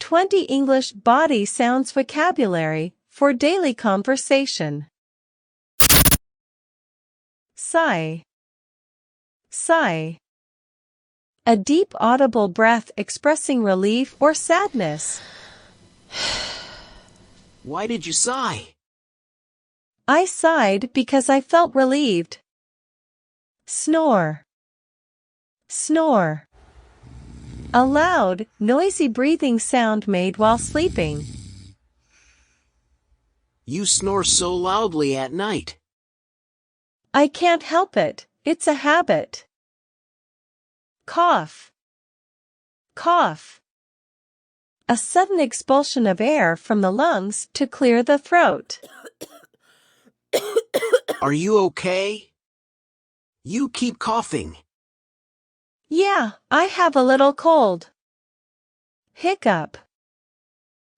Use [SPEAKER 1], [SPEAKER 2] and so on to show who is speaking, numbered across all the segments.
[SPEAKER 1] 20 English body sounds vocabulary for daily conversation. Sigh. Sigh. A deep audible breath expressing relief or sadness.
[SPEAKER 2] Why did you sigh?
[SPEAKER 1] I sighed because I felt relieved. Snore. Snore. A loud, noisy breathing sound made while sleeping.
[SPEAKER 2] You snore so loudly at night.
[SPEAKER 1] I can't help it, it's a habit. Cough. Cough. A sudden expulsion of air from the lungs to clear the throat.
[SPEAKER 2] Are you okay? You keep coughing.
[SPEAKER 1] Yeah, I have a little cold. Hiccup.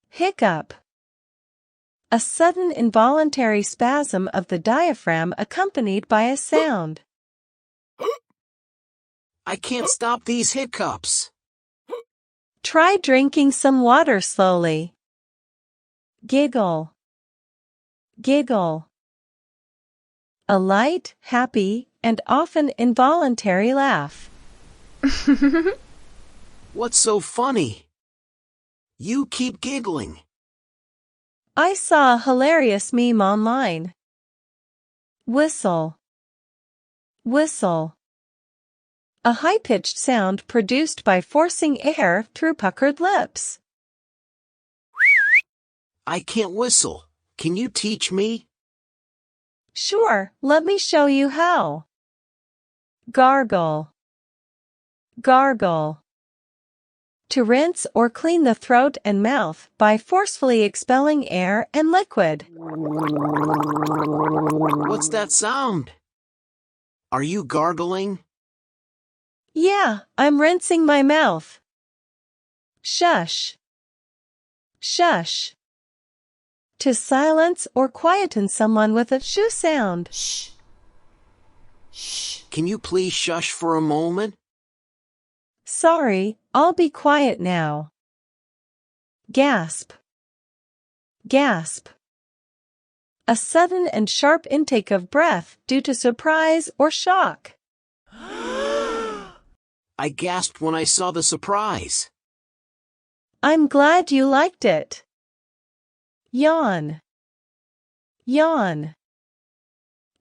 [SPEAKER 1] Hiccup. A sudden involuntary spasm of the diaphragm accompanied by a sound.
[SPEAKER 2] I can't stop these hiccups.
[SPEAKER 1] Try drinking some water slowly. Giggle. Giggle. A light, happy, and often involuntary laugh.
[SPEAKER 2] What's so funny? You keep giggling.
[SPEAKER 1] I saw a hilarious meme online. Whistle. Whistle. A high-pitched sound produced by forcing air through puckered lips.
[SPEAKER 2] I can't whistle. Can you teach me?
[SPEAKER 1] Sure, let me show you how. Gargle. Gargle. To rinse or clean the throat and mouth by forcefully expelling air and liquid.
[SPEAKER 2] What's that sound? Are you gargling?
[SPEAKER 1] Yeah, I'm rinsing my mouth. Shush. Shush. To silence or quieten someone with a shoo sound.
[SPEAKER 2] Shh. Shh. Can you please shush for a moment?
[SPEAKER 1] Sorry, I'll be quiet now. Gasp. Gasp. A sudden and sharp intake of breath due to surprise or shock.
[SPEAKER 2] I gasped when I saw the surprise.
[SPEAKER 1] I'm glad you liked it. Yawn. Yawn.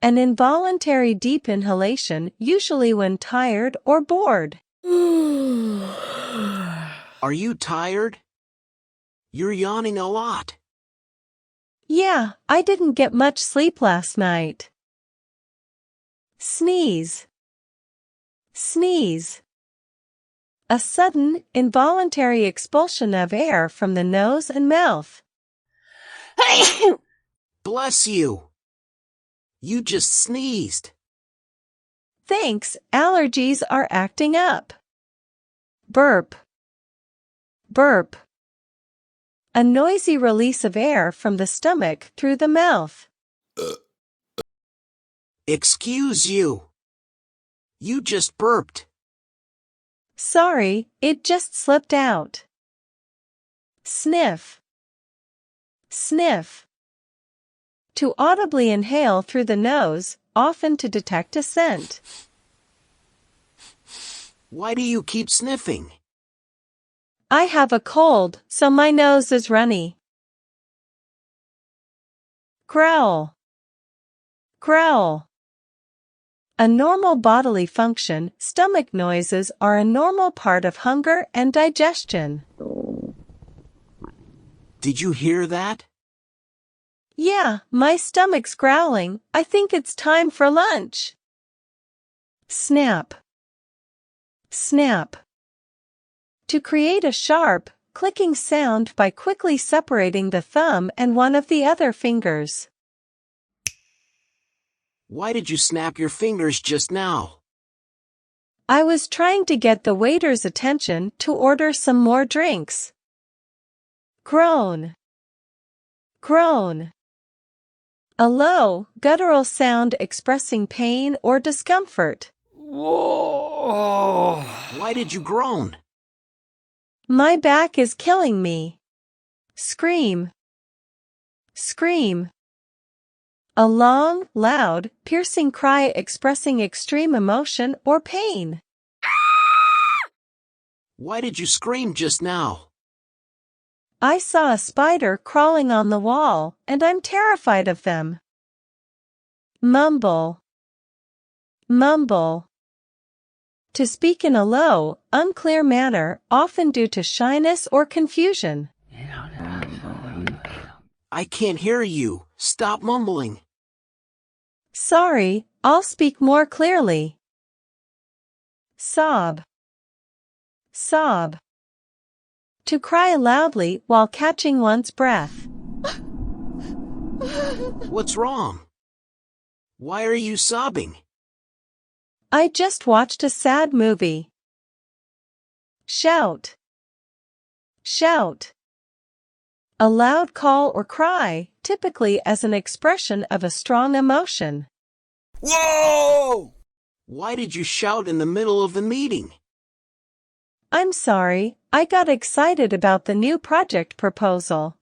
[SPEAKER 1] An involuntary deep inhalation, usually when tired or bored.
[SPEAKER 2] Are you tired? You're yawning a lot.
[SPEAKER 1] Yeah, I didn't get much sleep last night. Sneeze. Sneeze. A sudden, involuntary expulsion of air from the nose and mouth.
[SPEAKER 2] Bless you. You just sneezed.
[SPEAKER 1] Thanks, allergies are acting up. Burp. Burp. A noisy release of air from the stomach through the mouth.
[SPEAKER 2] Excuse you. You just burped.
[SPEAKER 1] Sorry, it just slipped out. Sniff. Sniff. To audibly inhale through the nose, often to detect a scent.
[SPEAKER 2] Why do you keep sniffing?
[SPEAKER 1] I have a cold, so my nose is runny. Growl. Growl. A normal bodily function, stomach noises are a normal part of hunger and digestion.
[SPEAKER 2] Did you hear that?
[SPEAKER 1] Yeah, my stomach's growling. I think it's time for lunch. Snap. Snap. To create a sharp, clicking sound by quickly separating the thumb and one of the other fingers.
[SPEAKER 2] Why did you snap your fingers just now?
[SPEAKER 1] I was trying to get the waiter's attention to order some more drinks. Groan. Groan. A low, guttural sound expressing pain or discomfort.
[SPEAKER 2] Whoa. Why did you groan?
[SPEAKER 1] My back is killing me. Scream. Scream. A long, loud, piercing cry expressing extreme emotion or pain.
[SPEAKER 2] Why did you scream just now?
[SPEAKER 1] I saw a spider crawling on the wall, and I'm terrified of them. Mumble. Mumble. To speak in a low, unclear manner, often due to shyness or confusion.
[SPEAKER 2] I can't hear you. Stop mumbling.
[SPEAKER 1] Sorry, I'll speak more clearly. Sob. Sob. To cry loudly while catching one's breath.
[SPEAKER 2] What's wrong? Why are you sobbing?
[SPEAKER 1] I just watched a sad movie. Shout. Shout. A loud call or cry, typically as an expression of a strong emotion.
[SPEAKER 2] Whoa! Why did you shout in the middle of the meeting?
[SPEAKER 1] I'm sorry, I got excited about the new project proposal.